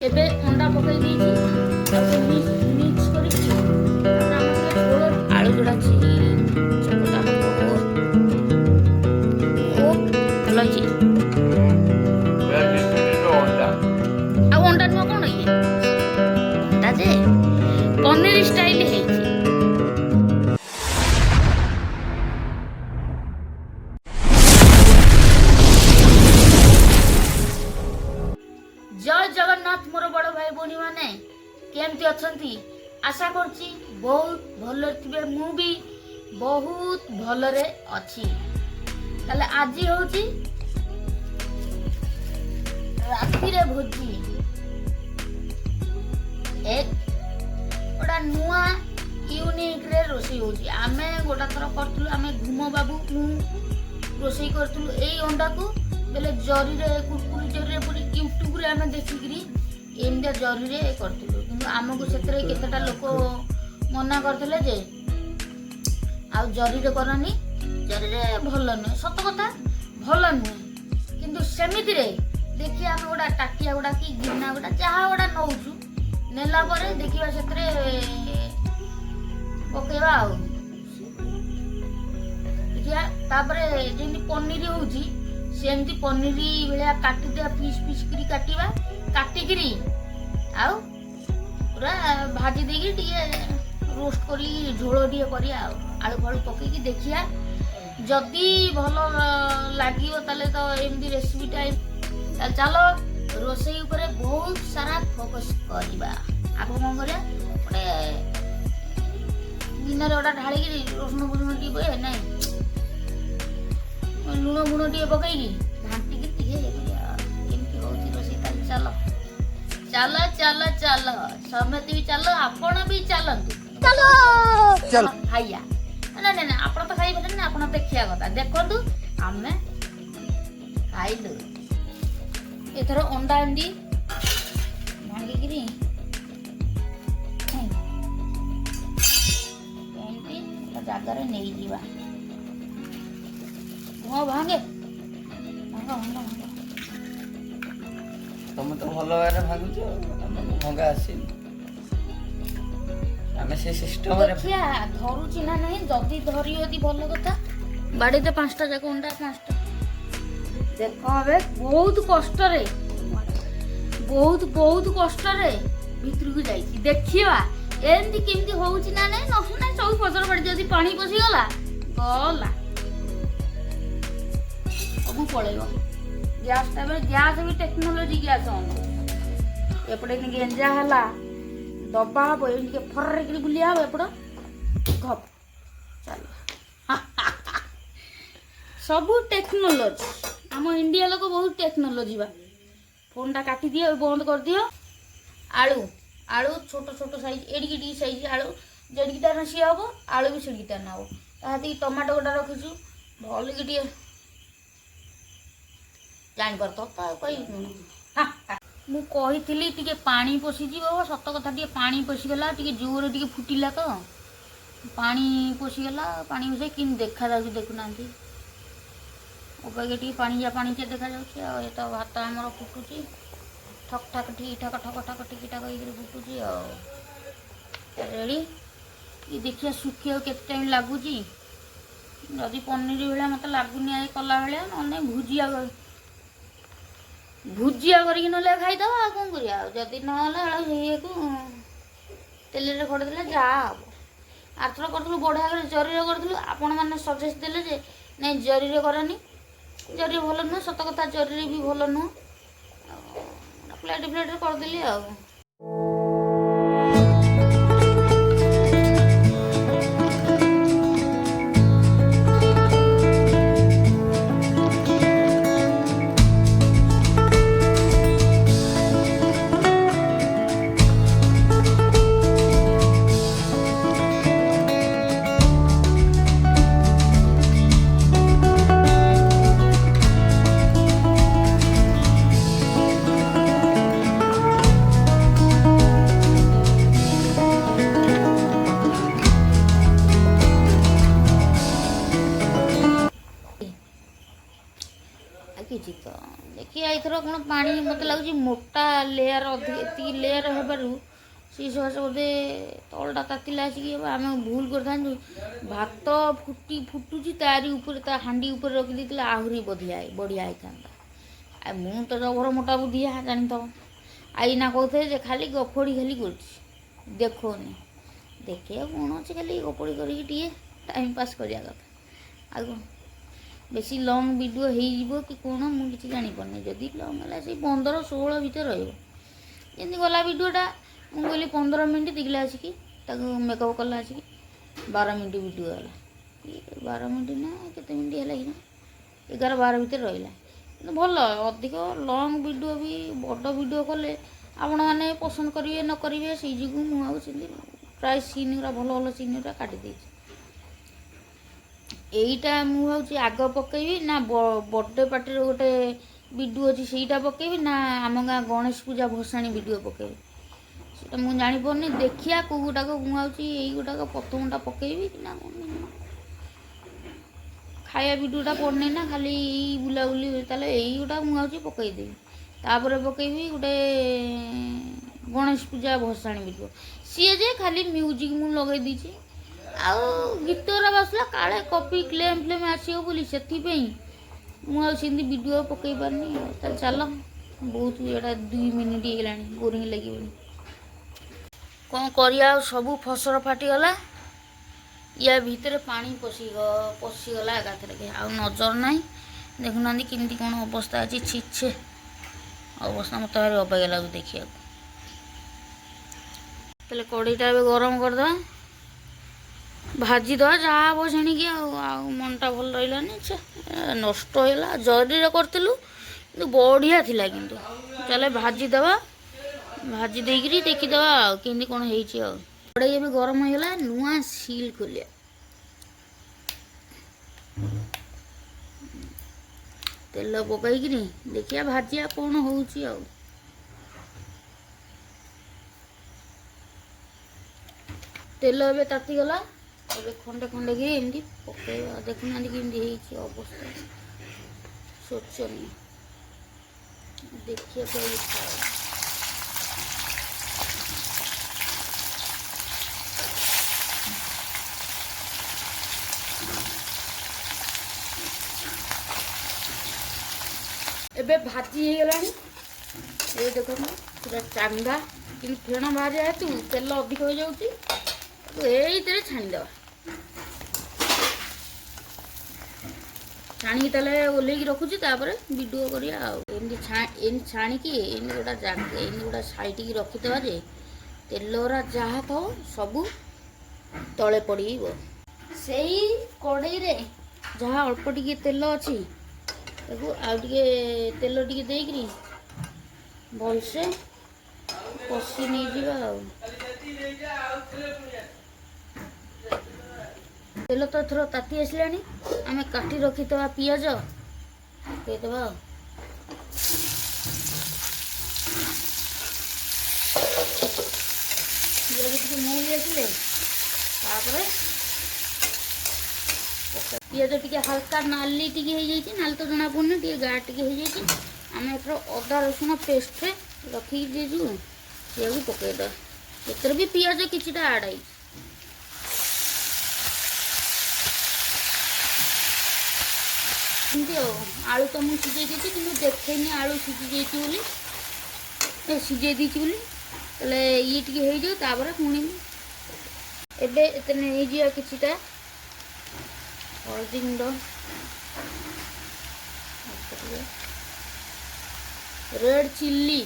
ଏବେ ଅଣ୍ଡା ପକେଇ ଦେଇଛି ତାକୁ ମିକ୍ସ କରିକି ତାପରେ ଆମର ଟିକେ ଝୋଳ ଆଳୁ ଯୋଉଟା ଚକଟା ହବ ଭଲ ହେଇଛି। ଆଉ ଅଣ୍ଡା ନୁହଁ କଣ ଇଏ ଅଣ୍ଡା ଯେ ପନିର ଷ୍ଟାଇଲ ହେଇଛି। जय जगन्नाथ मोर बड़ भाई भौणी मैंने केमती अच्छी आशा करछि बहुत भल थे मु भी बहुत भलरे अच्छी। ताले आज होची राति रे भोजी एक गोटा नुआ यूनिक रे रोषे होची। आमे गोटा थर करथुलु आमे घुम बाबू मु रोषे करथुलु एई अंडा को बेले जरी रे कुरकुरी जरी रे पूरी यूट्यूब रे आमे देखिकरी एमदा जरी रे करथुलु किंतु हमको सेतरे केतेटा लोक मना करथले जे आ जरी रे करनी जरी रे भल न सत कथा भल न किंतु सेमिति रे देखि आमे गोटा टाकिया गोटा की गिना गोटा जहा गोटा नउछु नेला परे देखिबा सेतरे पकेबा आ देखिया तापरे जेनी पनीर होउची सेमती पनीर भाया काटी दिया पीस पीस करी काटिबा काटिकरी आउ पूरा भाजी देगी टिके रोस्ट करी झोल टिके करी आलू फालू पकेकी देखिया जदि भल लागियो ताले तो एमती रेसिपी टाइम चलो रोसई ऊपर बहुत सारा फोकस करवा। आग कौन कर गिनारे गोटा ढाड़ी रसुण फुसुण टे पके ना लुण गुण टे पकईकी घाटिकी चलो चलो चलो चलो समति भी चलो आपण भी चलतु चलो चलो खाइया ना ना ना आपण तो खाइ ना आपण देखिया कथा देखंतु आमे खाइलु एथर अंडा अंडी भांगिकरी एमती जगार नहीं जीवा हाँ भांगे भांगा भांगा भांगा तुम तो भल भागे भागुच भंगा आसीन आमे से सिस्टम रे देखिया धरुची ना नहीं जदी धरी यदि भल कथा बाड़ी ते पांचटा जाक अंडा पांचटा देखो बे बहुत कष्ट रे बहुत बहुत कष्ट रे भीतर को जाई देखिबा एंती केमती होउची ना नहीं नसु ना सब पसर पड़ जदी पानी पसी गला गला अब पळेगो गैस टाइम गैस भी टेक्नोलोजी गैस एपटे गेंजा हला दबा हम ये फर्रे कि बुलिया एपट घप चलो सब टेक्नोलोजी आम इंडिया लोक बहुत टेक्नोलोजी बा फोन टा काटी दियो बंद कर दियो आलू आलू छोट छोट साइज एडिकी साइज आलू जड़ीटा सी हम आलू भी सिड़कीटा ना हो ताती टमाटो गोटा रखीचु भल कि जापर तो मुझे टे पानी पशिज सत कथा टे पानी पशिगला टे जोर टे फुटिला तो पानी पशिगला पानी पशे कि देखा देखुना उपाय टे पानी देखा ये तो भात आमर फुटुची ठक ठाक ठीक ठाक ठक ठाक टिक ठाक फुटुची रेडी ये देखिए सुखिया केते टाइम लगुच जदि पनीर भाया मत लगुनि कला भाया ना भुजिया भुजिया करके ना खाईद कौन करी ना तेल खड़े जहाँ हम आरथर करूँ बढ़िया जरी करूँ आपण मैंने सजेस्ट देले जे नहीं जरी करनी जरी भल नुह सत कथा जरी भी भल नुह प्लेट प्लेट करदेली आ मत लगुच मोटा लेयर अधिक लेयर हेबारू सी सकाशे बोधे तलटा तातिला आसिक आम भूल कर भात फुटुची तारी ऊपर ता हांडी ऊपर रखी देते आहरी बढ़िया होता आ मु तो जबर मोटा बुद्धिया जानी तो आई ना कहते खाली गफड़ी खाली कर देखोनी देखे कौन अच्छे खाली गफड़ी करके टाइम पास करिया कथा आ बेसी लंग वीडियो हो कि कौन मुझे जापारे जदि लंग है 15-16 भितर रही गला वीडियोटा मुझे कहली 15 मिनट दिखले आसिक मेकअप कला आसिक 12 मिनट वीडियो है 12 मिनट ना केते मिनट है 11-12 भितर रहा भल अधिक लंग वीडियो भी बड़ वीडियो कले आपण मैंने पसंद करेंगे न करेंगे से मुझे प्राय सीन गुरा भल भल सीन गुरा काटी एईटा मुझे आग पकईबी ना बर्थडे पार्टी गोटे वीडियो अच्छी से पकईबी ना आम गाँ गणेश पूजा भसाणी वीडियो पकईबी से मुझे जापारे देखिया कौ गुटाक मुझे यही गुटाक प्रथमटा पकईबी कि ना खाया वीडियोटा पड़ने ना खाली बुलाबुली ताले यही गुटा मुझे पकईदेवी तापर पकईबी गोटे गणेश पूजा भसाणी वीडियो सी जे खाली म्यूजिक मुझे लगे दीची आउ गीतरा बासला काले कॉपी क्लेम फ्लेम आसो बोली से मुझे वीडियो पकई पारनी चल बहुत ये 2 मिनिट होगा बोरिंग लगे कौन कर सब फसल फाटीगला या भितर पानी पशिगला एकाथरके आ नजर ना देखुना केमती कौन अवस्था अच्छी छीछे अवस्था मत भारी अबाग्या लगे देखिए तेल कड़ईटा गरम करदे भाजीद जहाँ हम सेणिकी मनटा भल रहा नष्ट होगा जरी करूँ कि बढ़िया थिला किंतु चले भाजीदेवा भाजी देकरी देखीदेवा केमती कौन हो कड़ई भी गरम होगा नुआ सील खोलिया तेल पकईकरी देखिया भाजिया कौन हो तेल ए तातीगला ए खंडे खंडे कि एमती पकड़ा देखुना कि अवस्था शोचनीय देखिए एबे भाजी हो गलानी ये देखो पूरा चांगा कि फेण बाहर हेतु तेल अधिक हो जाऊँगी ये छाणीदेवा छाणी तेल ओल्ल रखुची वीडियो करा छाणिकी गोटा जगह गोटा साइड की रखीदे जे तेलरा जहाँ थो सब तले पड़ से कड़ई रे जहाँ अल्प टे तेल अच्छी आगे तेल टे देकरी भलसे कषि नहीं जा तेल तो थोड़ा ताती आसला आम काटी रखीदे पियाज पकईदे पियाज टे मौली आसिले पियाज टे हल्का नाली टी नाली तो जना पड़नी टे गाढ़ टी आम एथर अदा रसुण पेस्ट रखी देजु सी पकईदे एतर भी पियाज किछिटा आड है आलू तो मुझे सीझे देती कि देखेनी आलू सीझी जाइए सीझे देती ये टे हो जाए पुणी एवं किटा हल्दी गुंड रेड चिल्ली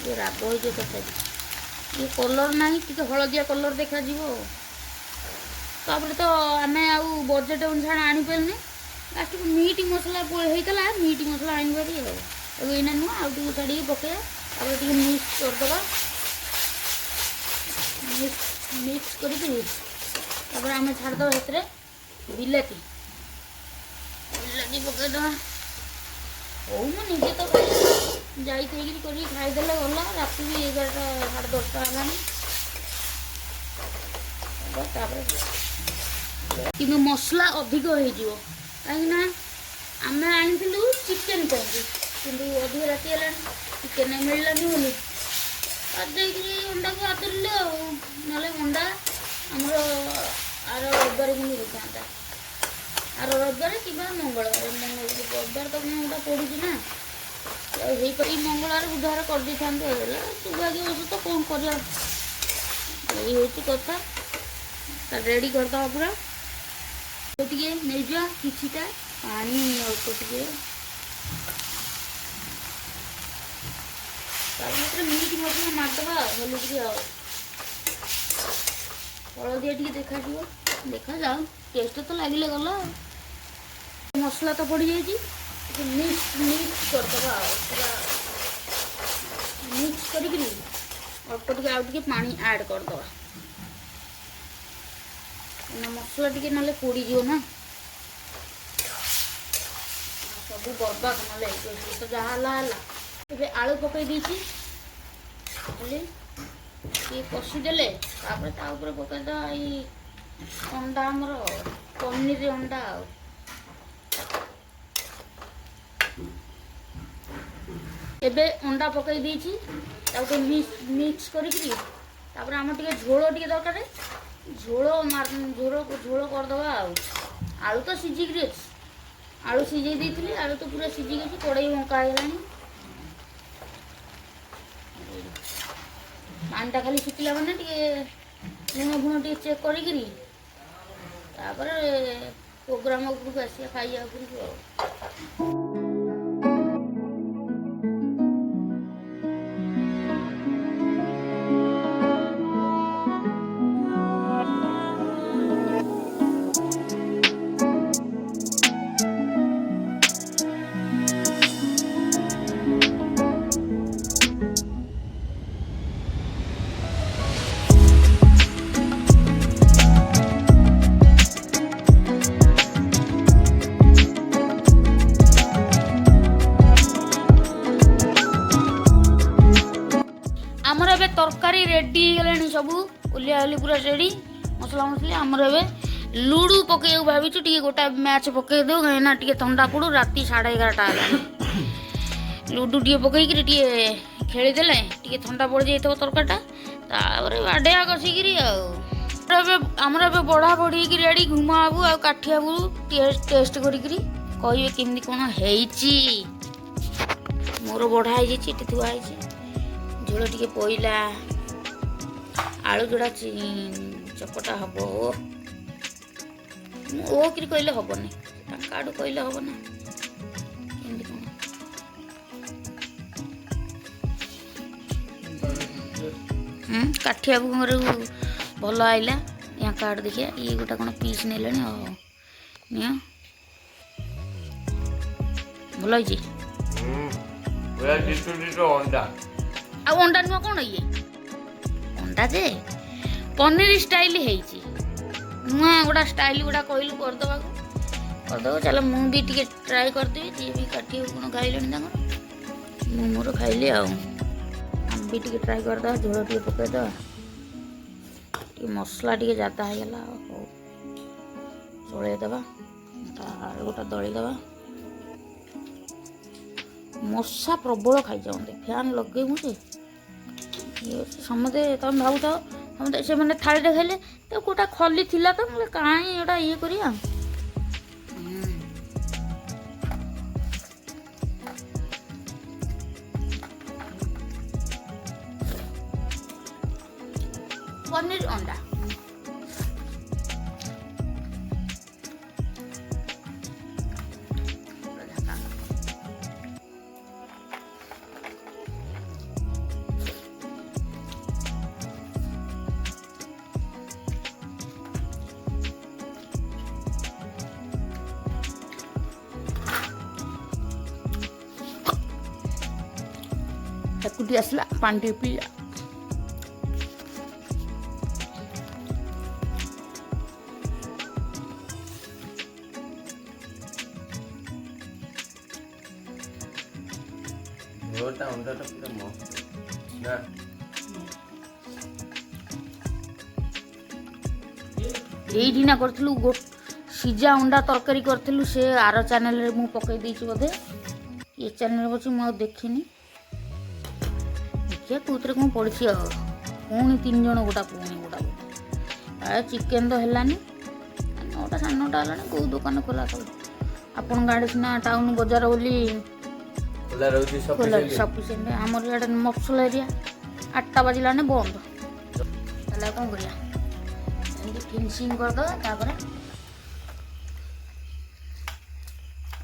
ये राग हो तथापि ये कलर ना टी हलदिया कलर देखा तापर तो आम आउ बजेट अनुसार आनीपारे लास्ट को मीट मसला होता मीट मसला आनी एना नुह आउ टे छाड़ी पकड़ा तापर मिक्स करदे मिक्स कर आम छाड़दे बिलाती बिलाती पकईदे हो मुझे तो जाइए कर खाईदे गला राति भी 11टा 10:30 है कि मसला अधिक हो कहीं ଆମେ ଆଣିଥିଲୁ ଚିକେନ୍ ପାଇଁ, କିନ୍ତୁ ଅଧିକ ରାତି ହେଲାଣି ଚିକେନ୍ ମିଳିଲାନି ବୋଲି ଦେଇକିରି ଅଣ୍ଡାକୁ ଆଦରିଲେ ଆଉ। ନହେଲେ ଅଣ୍ଡା ଆମର ଆର ରବିବାରେ କିନ୍ତୁ ହେଇଥାନ୍ତା, ଆର ରବିବାରେ କିମ୍ବା ମଙ୍ଗଳବାର। ରବିବାର ତ ଅଣ୍ଡା ପଡ଼ୁଛି ନା, ଆଉ ହେଇପାରି ମଙ୍ଗଳବାର ବୁଧବାର କରିଦେଇଥାନ୍ତେ। ହେଲେ ଦୁର୍ଭାଗ୍ୟବଶ ତ କ'ଣ କରିବା, ଏଇ ହେଉଛି କଥା। ରେଡ଼ି କରିଦେବା ପୁରା। ଟିକେ ନେଇଯିବା କିଛିଟା ପାଣି, ଅଳ୍ପ ଟିକେ ତାପରେ ମିଟ୍ ମସଲା ମାରିଦେବା ଭଲକିରି ଆଉ। ହଳଦିଆ ଟିକେ ଦେଖାଯିବ, ଦେଖାଯାଉ, ଟେଷ୍ଟ ତ ଲାଗିଲେ ଗଲା ଆଉ। ମସଲା ତ ପଡ଼ିଯାଇଛି, ଟିକେ ମିକ୍ସ କରିଦେବା ଆଉ। ପୁରା ମିକ୍ସ କରିକିରି ଅଳ୍ପ ଟିକେ ଆଉ ଟିକେ ପାଣି ଆଡ଼୍ କରିଦେବା, ମସଲା ଟିକେ ନହେଲେ ପୋଡ଼ିଯିବ ନା, ସବୁ ବର୍ବାଦ ନହେଲେ ହେଇଯିବ। ତ ଯାହା ହେଲା ହେଲା। ଏବେ ଆଳୁ ପକାଇ ଦେଇଛି, ଖାଲି ଟିକେ କଷିଦେଲେ ତାପରେ ତା ଉପରେ ପକାଇଦେବା ଏଇ ଅଣ୍ଡା, ଆମର ପନିର ଅଣ୍ଡା ଆଉ। ଏବେ ଅଣ୍ଡା ପକାଇ ଦେଇଛି, ତାକୁ ମିକ୍ସ କରିକିରି ତାପରେ ଆମର ଟିକେ ଝୋଳ ଟିକେ ଦରକାର, ଝୋଳ କରିଦେବା ଆଉ। ଆଳୁ ତ ସିଝିକିରି ଅଛି, ଆଳୁ ସିଝେଇ ଦେଇଥିଲି, ଆଳୁ ତ ପୁରା ସିଝିକି କଡ଼େଇ ବଙ୍କା ହେଇଗଲାଣି। ପାଣିଟା ଖାଲି ଶୁଖିଲା ମାନେ ଟିକେ ଲୁଣ ଫୁଣ ଟିକେ ଚେକ୍ କରିକିରି ତାପରେ ପ୍ରୋଗ୍ରାମ ଉପରକୁ ଆସିବା, ଖାଇବା ଉପରକୁ ଆଉ। ଆମର ଏବେ ତରକାରୀ ରେଡ଼ି ହେଇଗଲାଣି, ସବୁ ଓଲିଆ ଓଲି ପୁରା ରେଡ଼ି, ମସଲା ମସଲି। ଆମର ଏବେ ଲୁଡ଼ୁ ପକେଇବାକୁ ଭାବିଛୁ, ଟିକେ ଗୋଟା ମ୍ୟାଚ୍ ପକେଇ ଦେଉ, କାହିଁକିନା ଟିକେ ଥଣ୍ଡା ପଡ଼ୁ, ରାତି 11:30 ହେଲାଣି। ଲୁଡ଼ୁ ଟିକେ ପକେଇକିରି ଟିକେ ଖେଳିଦେଲେ ଟିକେ ଥଣ୍ଡା ପଡ଼ିଯାଇଥିବ ତରକାରୀଟା, ତାପରେ ବାଡ଼େଇବା କଷିକିରି ଆଉ। ଆମର ଏବେ ବଢ଼ା ବଢ଼ିକି ରେଡ଼ି, ଘୁମ ବାବୁ ଆଉ କାଠି ବାବୁ ଟେଷ୍ଟ କରିକିରି କହିବେ କେମିତି କ'ଣ ହେଇଛି। ମୋର ବଢ଼ା ହେଇଯାଇଛି, ଏଠି ଥୁଆ ହେଇଛି। ଝୋଳ ଟିକେ ପଇଲା, ଆଳୁ ଯୋଡ଼ା ଚକଟା ହବ। ଓ କିରି କହିଲେ ହବନି, ତାଙ୍କ ଆଡ଼ୁ କହିଲେ ହବ ନା, କେମିତି କ'ଣ। କାଠି ବାବୁଙ୍କର ଭଲ ଆଇଲା, ୟାଙ୍କ ଆଡ଼ୁ ଦେଖିବା। ଇଏ ଗୋଟା କ'ଣ ପିସ୍ ନେଲେଣି, ନିଅ, ଭଲ ହେଇଛି। ଆଉ ଅଣ୍ଡା ନୁହଁ କ'ଣ, ଇଏ ଅଣ୍ଡା ଯେ ପନିର ଷ୍ଟାଇଲ ହେଇଛି, ନୂଆ ଗୋଟା ଷ୍ଟାଇଲ ଗୁଡ଼ା କହିଲୁ କରିଦେବାକୁ, କରିଦେବ। ଚାଲ ମୁଁ ବି ଟିକେ ଟ୍ରାଏ କରିଦେବି, ଯିଏ ବି କାଠି କ'ଣ ଖାଇଲେଣି ତାଙ୍କର, ମୁଁ ମୋର ଖାଇଲି ଆଉ। ଆମେ ବି ଟିକେ ଟ୍ରାଏ କରିଦେବା, ଝୋଳ ଟିକେ ପକାଇଦେବା, ଟିକେ ମସଲା ଟିକେ ଜାଦା ହେଇଗଲା। ହଉ, ଚଳେଇଦେବା, ଆଳୁଟା ଦଳିଦେବା। ମଶା ପ୍ରବଳ ଖାଇଯାଆନ୍ତି, ଫ୍ୟାନ୍ ଲଗେଇବୁ ଯେ ସମସ୍ତେ ତମେ ଭାବୁଥାଅ, ସମସ୍ତେ ସେମାନେ ଥାଳିରେ ଖାଇଲେ ତ କୋଉଟା ଖଲି ଥିଲା ତ, ମୁଁ କାହିଁ ଏଇଟା ଇଏ କରିବା। ପନିର ଅଣ୍ଡା ଏକୁଟି ଆସିଲା, ପାଣି ଟିକେ ପିଇଲା। এইଠି ନା କରିଥିଲୁ ସିଝା ଅଣ୍ଡା ତରକାରୀ କରିଥିଲୁ ସେ ଆର ଚ୍ୟାନେଲରେ ମୁଁ ପକାଇ ଦେଇଛି ବୋଧେ ଏ ଚ୍ୟାନେଲ ଅଛି ମୁଁ ଆଉ ଦେଖିନି ଦେଖିବା କେଉଁଥିରେ କ'ଣ ପଡ଼ିଛି ଆଉ ପୁଣି 3 ଜଣ ଗୋଟା ଚିକେନ୍ ତ ହେଲାନି 9ଟା 9:30 ହେଲାଣି କେଉଁ ଦୋକାନ ଖୋଲା ଥାଉ ଆପଣଙ୍କ ଆଡ଼େ ସିନା ଟାଉନ ବଜାର ବୋଲି ଖୋଲା ରହୁଛି ସଫିସିଏଣ୍ଟ ଆମର ଇଆଡ଼େ ମଫସଲ ଏରିଆ 8ଟା ବାଜିଲାଣି ବନ୍ଦ ତାହେଲେ କ'ଣ କରିବା ଏମିତି ଫିନିସିଂ କରିଦେବା ତାପରେ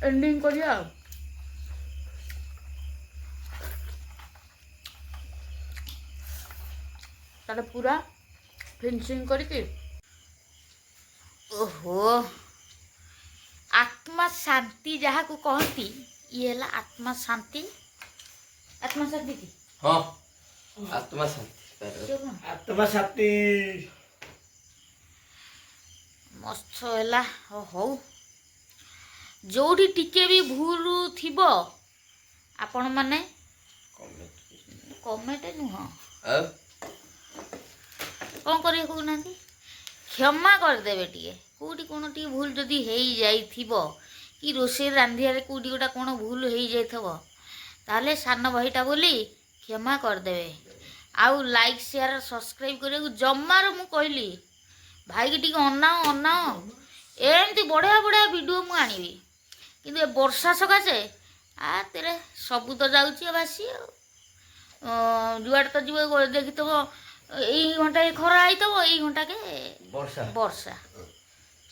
ଏଣ୍ଡିଂ କରିବା ଆଉ ତାହେଲେ ପୁରା ଫିନିସିଂ କରିକି ଓହୋ ଆତ୍ମା ଶାନ୍ତି ଯାହାକୁ କହନ୍ତି ଇଏ ହେଲା ଆତ୍ମା ଶାନ୍ତି କି ହଁ ଆତ୍ମା ଶାନ୍ତି ମସ୍ତ ହେଲା ହଉ ଯୋଉଠି ଟିକେ ବି ଭୁଲ ଥିବ ଆପଣମାନେ କମେଣ୍ଟ ନୁହଁ କ'ଣ କରିବେ କହୁନାହାନ୍ତି କ୍ଷମା କରିଦେବେ ଟିକେ କେଉଁଠି କ'ଣ ଟିକେ ଭୁଲ ଯଦି ହେଇଯାଇଥିବ କି ରୋଷେଇ ରାନ୍ଧିବାରେ କେଉଁଠି ଗୋଟା କ'ଣ ଭୁଲ ହେଇଯାଇଥିବ ତାହେଲେ ସାନ ଭାଇଟା ବୋଲି କ୍ଷମା କରିଦେବେ ଆଉ ଲାଇକ୍ ସେୟାର ସବସ୍କ୍ରାଇବ୍ କରିବାକୁ ଜମାରୁ ମୁଁ କହିଲି ଭାଇକି ଟିକେ ଅନାଅ ଏମିତି ବଢ଼ିଆ ଭିଡ଼ିଓ ମୁଁ ଆଣିବି କିନ୍ତୁ ଏ ବର୍ଷା ସକାଶେ ତେରେ ସବୁ ତ ଯାଉଛି ଭାସି ଆଉ ଯୁଆଡ଼େ ତ ଯିବ ଦେଖିଥିବ ଏଇ ଘଣ୍ଟା ଖରା ହେଇଥିବ ଏଇ ଘଣ୍ଟାକେ ବର୍ଷା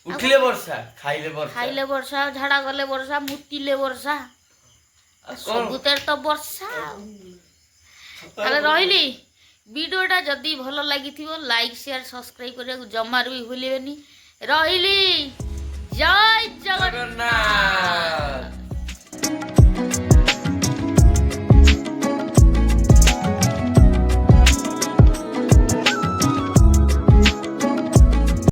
ଉଠିଲେ ବର୍ଷା ଖାଇଲେ ବର୍ଷା ଝାଡ଼ା ଗଲେ ବର୍ଷା ମୁତିଲେ ବର୍ଷା ସବୁଥିରେ ତ ବର୍ଷା ତାହେଲେ ରହିଲି ଭିଡ଼ିଓଟା ଯଦି ଭଲ ଲାଗିଥିବ ଲାଇକ୍ ସେୟାର ସବସ୍କ୍ରାଇବ୍ କରିବାକୁ ଜମାରୁ ବି ଭୁଲିବେନି ରହିଲି ଜୟ ଜଗନ୍ନାଥ।